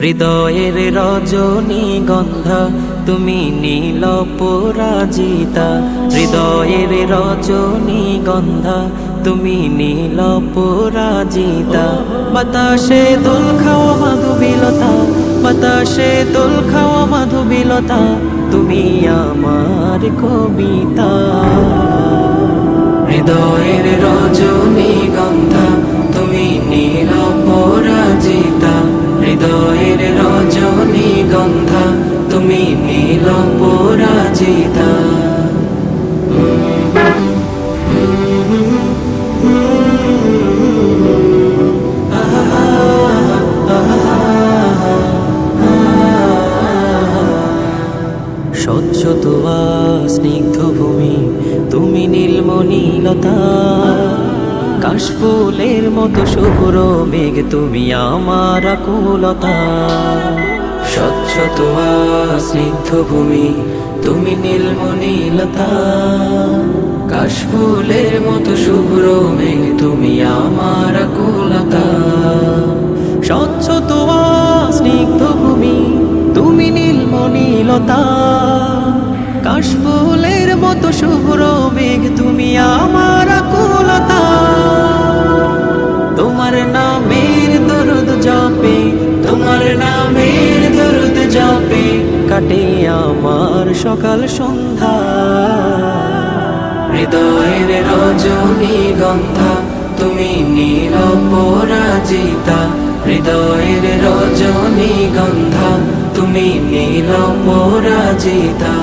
হৃদয়ের রজনীগন্ধা তুমি নীল পরাজিতা, হৃদয়ের রজনীগন্ধা তুমি নীল পরাজিতা। বাতাসে দোল খাওয়া মাধুবিলতা, বাতাসে দোল খাওয়া মাধুবিলতা, তুমি আমার কবিতা। হৃদয়ের রজনীগন্ধা তুমি নীল পরাজিতা, হৃদয়ের রজনীগন্ধা তুমি নীল পরাজিতা। স্বচ্ছ তোয়া স্নিগ্ধ ভূমি তুমি নীলমণিলতা, কাশফুলের মতো শুভ্র মেঘ তুমি আমার আকুলতা। স্বচ্ছ তোয়া স্নিগ্ধ ভূমি তুমি নীলমণিলতা, কাশফুলের মতো শুভ্র মেঘ তুমি আমার আকুলতা। স্বচ্ছ তোয়া স্নিগ্ধ ভূমি তুমি নীলমণিলতা, কাশফুলের মতো শুভ্র মেঘ তুমি আমার আকুলতা। তোমার নামের দরুদ জপে, তোমার নামের দরুদ জপে কাটে আমার সকাল সন্ধ্যা। হৃদয়ের রজনীগন্ধা তুমি নীল পরাজিতা, হৃদয়ের রজনীগন্ধা তুমি নীল পরাজিতা।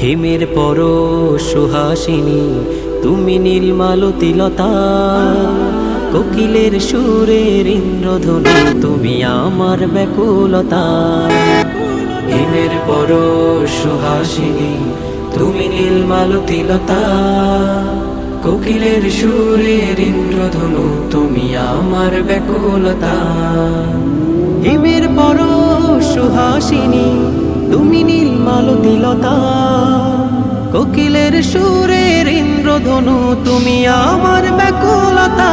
হিমের পর সুহাসিনী তুমি নীলমালতিলতা, কোকিলের সুরের ইন্দ্রধনু তুমি আমার ব্যাকুলতা। হিমের পর সুহাসিনী তুমি নীলমালতিলতা, কোকিলের সুরের ইন্দ্রধনু তুমি আমার ব্যাকুলতা। হিমের পর সুহাসিনী তুমি নীলমালতিলতা, কোকিলের সুরের ইন্দ্রধনু তুমি আমার ব্যাকুলতা।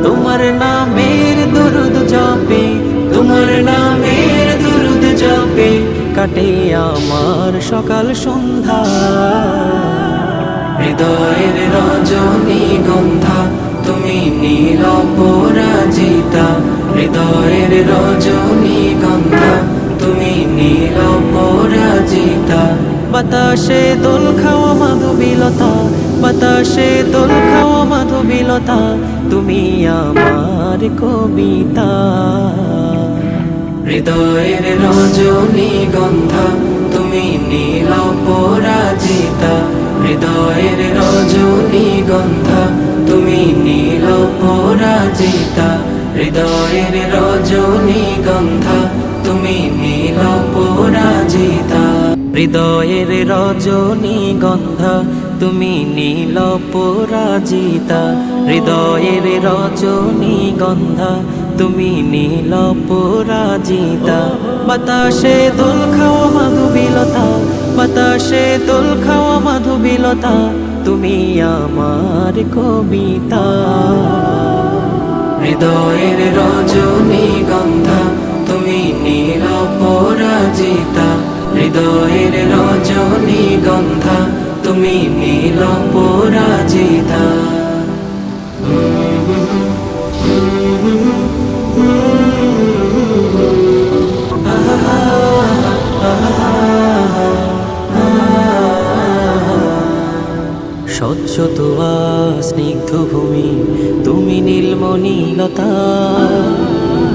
তোমার নামের দরুদ জপে, তোমার নামের দরুদ জপে কাটে আমার সকাল সন্ধ্যা। হৃদয়ের রজনীগন্ধা তুমি নীল পরাজিতা, হৃদয়ের রজনীগন্ধা তুমি নীল পরাজিতা। বাতাসে দোল খাওয়া মাধুবিলতা, বাতাসে দোল খাওয়া মাধুবিলতা, তুমি আমার কবিতা। হৃদয়ের রজনীগন্ধা তুমি নীল পরাজিতা, হৃদয়ের রজনীগন্ধা তুমি নীল পরাজিতা, হৃদয়ের রজনীগন্ধা তুমি নীল পরাজিতা। হৃদয়ের রজনীগন্ধা তুমি নীল পরাজিতা, হৃদয়ের রজনীগন্ধা তুমি নীল পরাজিতা। বাতাসে দোল খাওয়া মাধুবিলতা, বাতাসে দোল খাওয়া মাধুবিলতা, তুমি আমার কবিতা। হৃদয়ের রজনীগন্ধা তুমি নীল পরাজিতা, হৃদয়ের রজনীগন্ধা তুমি নীল পরাজিতা। স্বচ্ছ তোয়া স্নিগ্ধ ভূমি তুমি নীলমণিলতা,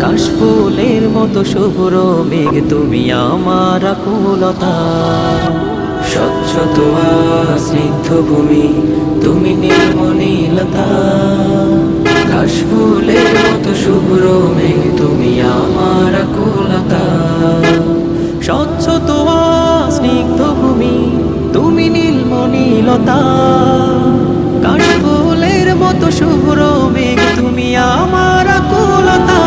কাশফুলের মতো শুভ্র মেঘ তুমি আমার আকুলতা। স্বচ্ছ তোয়া স্নিগ্ধ ভূমি তুমি নীলমণিলতা, কাশফুলের মতো শুভ্র মেঘ তুমি আমার আকুলতা। স্বচ্ছ তোয়া স্নিগ্ধ ভূমি তুমি নীলমণিলতা, কাশফুলের মতো শুভ্র মেঘ তুমি আমার আকুলতা।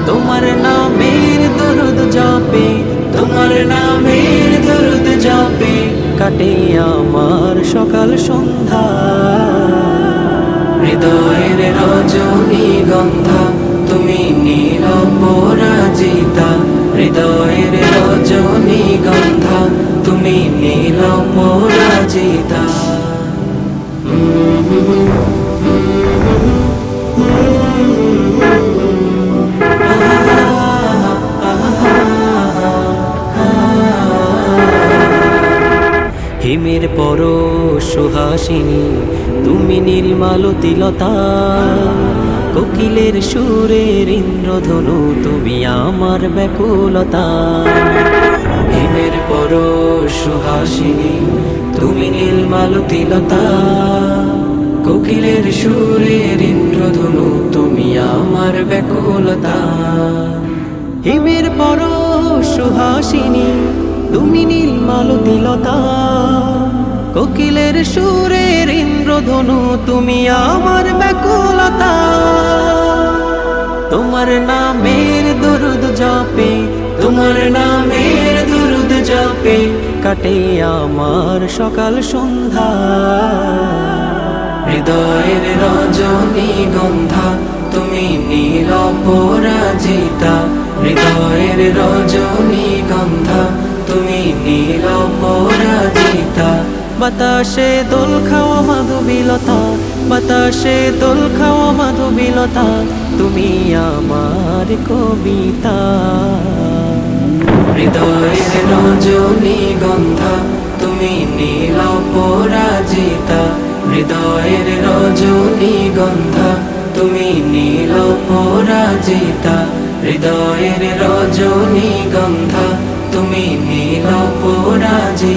তোমার নামের কাটে আমার সকাল সন্ধ্যা। হৃদয়ের রজনীগন্ধা তুমি নীল পরাজিতা, হৃদয়ের রজনীগন্ধা তুমি নীল পরাজিতা। হিমের পর সুহাসিনী তুমি নীলমালতিলতা, কোকিলের সুরের ইন্দ্রধনু তুমি আমার ব্যাকুলতা। হিমের পর সুহাসিনী তুমি নীলমালতিলতা, কোকিলের সুরের ইন্দ্রধনু তুমি আমার ব্যাকুলতা। হিমের পর সুহাসিনী তুমি নীলমালতিলতা, কোকিলের সুরের ইন্দ্রধনু তুমি আমার ব্যাকুলতা। তোমার নামের দরুদ জপে, তোমার নামের দরুদ জপে কাটে আমার সকাল সন্ধ্যা। হৃদয়ের রজনীগন্ধা তুমি নীল পরাজিতা, হৃদয়ের রজনীগন্ধা তুমি নীল পরাজিতা। বাতাসে দোল খাওয়া মাধবীলতা, বাতাসে দোল খাওয়া মাধবীলতা তুমি আমার কবিতা। হৃদয়ের রজনীগন্ধা তুমি নীল পরাজিতা, হৃদয়ের রজনীগন্ধা তুমি নীল পরাজিতা, হৃদয়ের রজনীগন্ধা তুমি নীল পরাজিতা।